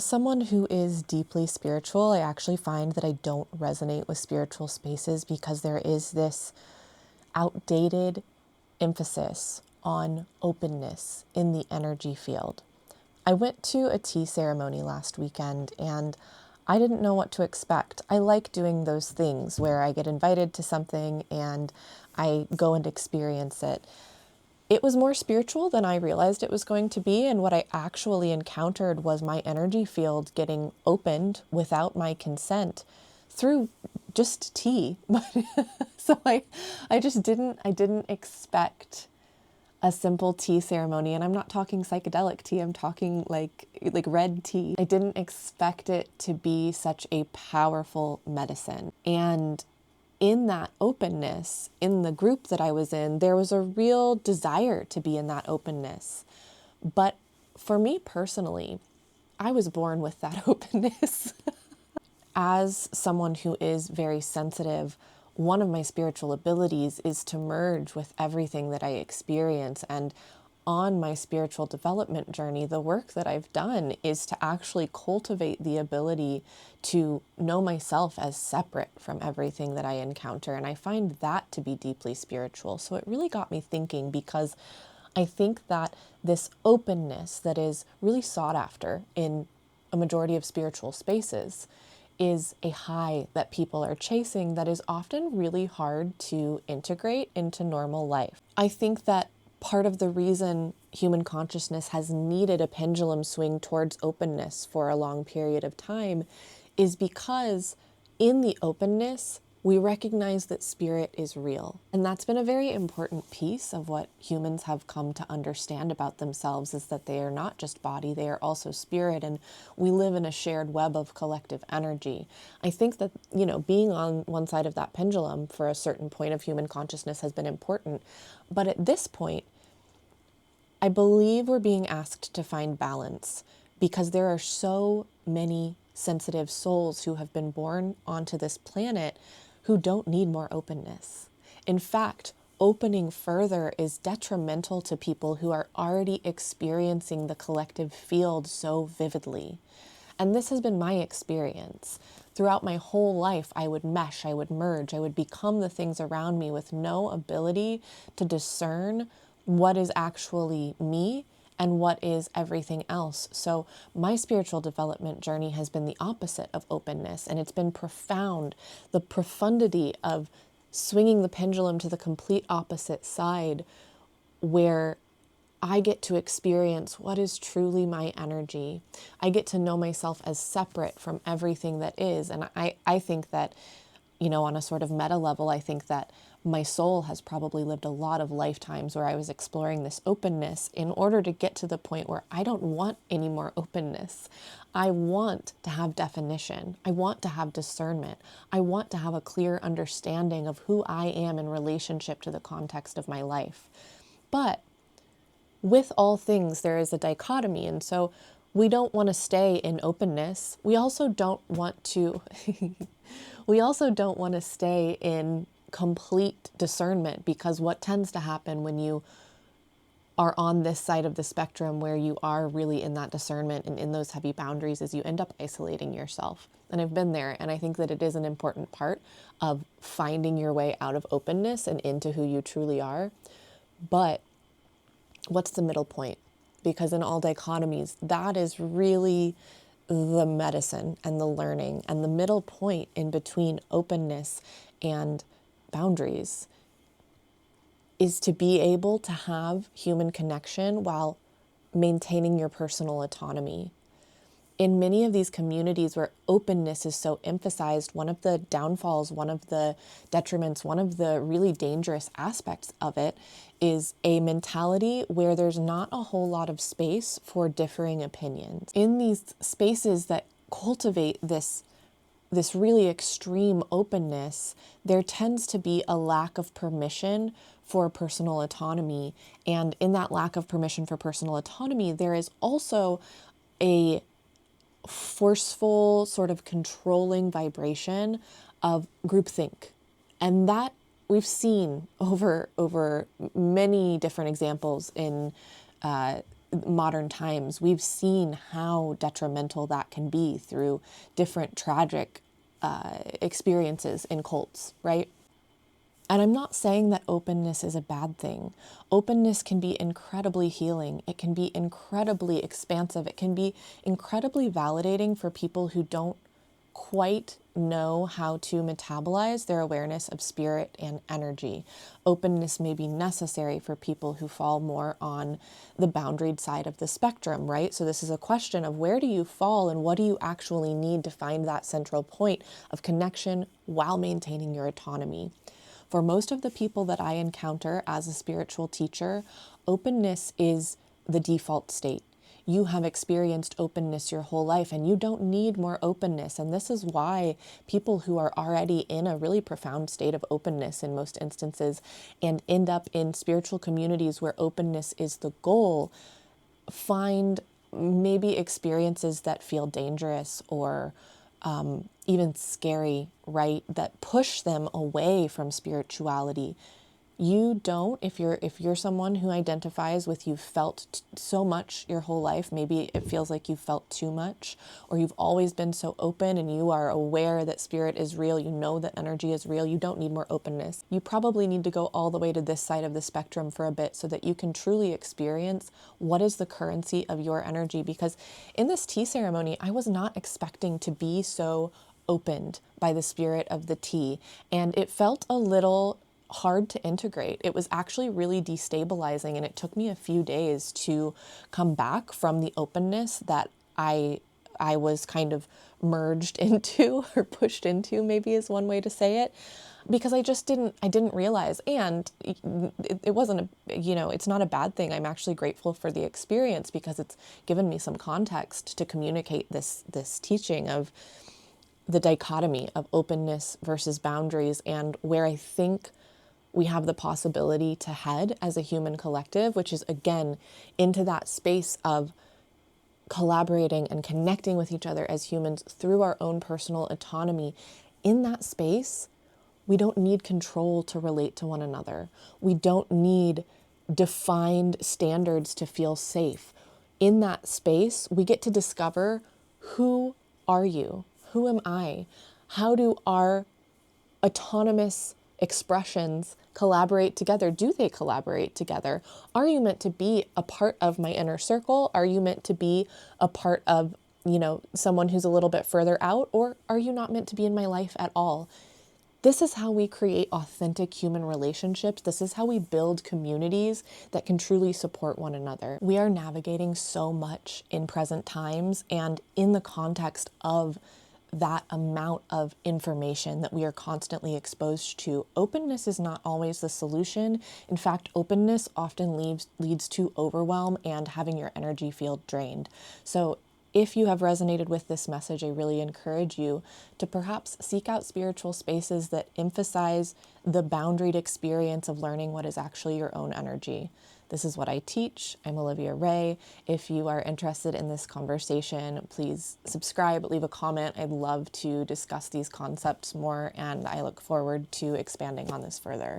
Someone who is deeply spiritual, I actually find that I don't resonate with spiritual spaces because there is this outdated emphasis on openness in the energy field. I went to a tea ceremony last weekend and I didn't know what to expect. I like doing those things where I get invited to something and I go and experience it. It was more spiritual than I realized it was going to be, and what I actually encountered was my energy field getting opened without my consent through just tea. So I just didn't expect a simple tea ceremony, and I'm not talking psychedelic tea, I'm talking like red tea. I didn't expect it to be such a powerful medicine. And in that openness, in the group that I was in, there was a real desire to be in that openness. But for me personally, I was born with that openness. As someone who is very sensitive, one of my spiritual abilities is to merge with everything that I experience. And on my spiritual development journey, the work that I've done is to actually cultivate the ability to know myself as separate from everything that I encounter. And I find that to be deeply spiritual. So it really got me thinking, because I think that this openness that is really sought after in a majority of spiritual spaces is a high that people are chasing that is often really hard to integrate into normal life. I think that part of the reason human consciousness has needed a pendulum swing towards openness for a long period of time is because in the openness, we recognize that spirit is real. And that's been a very important piece of what humans have come to understand about themselves, is that they are not just body, they are also spirit, and we live in a shared web of collective energy. I think that, being on one side of that pendulum for a certain point of human consciousness has been important. But at this point, I believe we're being asked to find balance because there are so many sensitive souls who have been born onto this planet who don't need more openness. In fact, opening further is detrimental to people who are already experiencing the collective field so vividly. And this has been my experience. Throughout my whole life, I would mesh, I would merge, I would become the things around me with no ability to discern what is actually me and what is everything else. So my spiritual development journey has been the opposite of openness, and it's been profound. The profundity of swinging the pendulum to the complete opposite side, where I get to experience what is truly my energy. I get to know myself as separate from everything that is. And I think that, on a sort of meta level, I think that my soul has probably lived a lot of lifetimes where I was exploring this openness in order to get to the point where I don't want any more openness. I want to have definition. I want to have discernment. I want to have a clear understanding of who I am in relationship to the context of my life. But with all things, there is a dichotomy. And so we don't want to stay in openness. We also don't want to, stay in complete discernment, because what tends to happen when you are on this side of the spectrum where you are really in that discernment and in those heavy boundaries is you end up isolating yourself. And I've been there, and I think that it is an important part of finding your way out of openness and into who you truly are. But what's the middle point? Because in all dichotomies, that is really the medicine and the learning. And the middle point in between openness and boundaries is to be able to have human connection while maintaining your personal autonomy. In many of these communities where openness is so emphasized, one of the downfalls, one of the detriments, one of the really dangerous aspects of it is a mentality where there's not a whole lot of space for differing opinions. In these spaces that cultivate this really extreme openness, there tends to be a lack of permission for personal autonomy. And in that lack of permission for personal autonomy, there is also a forceful, sort of controlling vibration of groupthink. And that we've seen over many different examples in modern times. We've seen how detrimental that can be through different tragic experiences in cults, right? And I'm not saying that openness is a bad thing. Openness can be incredibly healing. It can be incredibly expansive. It can be incredibly validating for people who don't quite know how to metabolize their awareness of spirit and energy. Openness may be necessary for people who fall more on the boundaried side of the spectrum, right? So this is a question of where do you fall and what do you actually need to find that central point of connection while maintaining your autonomy. For most of the people that I encounter as a spiritual teacher, openness is the default state. You have experienced openness your whole life and you don't need more openness. And this is why people who are already in a really profound state of openness in most instances and end up in spiritual communities where openness is the goal, find maybe experiences that feel dangerous or even scary, right? That push them away from spirituality. You don't, if you're someone who identifies with you've felt so much your whole life, maybe it feels like you've felt too much, or you've always been so open and you are aware that spirit is real, you know that energy is real, you don't need more openness. You probably need to go all the way to this side of the spectrum for a bit so that you can truly experience what is the currency of your energy. Because in this tea ceremony, I was not expecting to be so opened by the spirit of the tea, and it felt a little hard to integrate. It was actually really destabilizing, and it took me a few days to come back from the openness that I was kind of merged into or pushed into, maybe is one way to say it, because I didn't realize. And it wasn't it's not a bad thing. I'm actually grateful for the experience because it's given me some context to communicate this teaching of the dichotomy of openness versus boundaries, and where I think we have the possibility to head as a human collective, which is, again, into that space of collaborating and connecting with each other as humans through our own personal autonomy. In that space, we don't need control to relate to one another. We don't need defined standards to feel safe. In that space, we get to discover, who are you? Who am I? How do our autonomous expressions collaborate together? Do they collaborate together? Are you meant to be a part of my inner circle? Are you meant to be a part of, someone who's a little bit further out? Or are you not meant to be in my life at all? This is how we create authentic human relationships. This is how we build communities that can truly support one another. We are navigating so much in present times, and in the context of that amount of information that we are constantly exposed to, openness is not always the solution. In fact, openness often leads to overwhelm and having your energy field drained. So if you have resonated with this message, I really encourage you to perhaps seek out spiritual spaces that emphasize the boundaried experience of learning what is actually your own energy. This is what I teach. I'm Olivia Ray. If you are interested in this conversation, please subscribe, leave a comment. I'd love to discuss these concepts more, and I look forward to expanding on this further.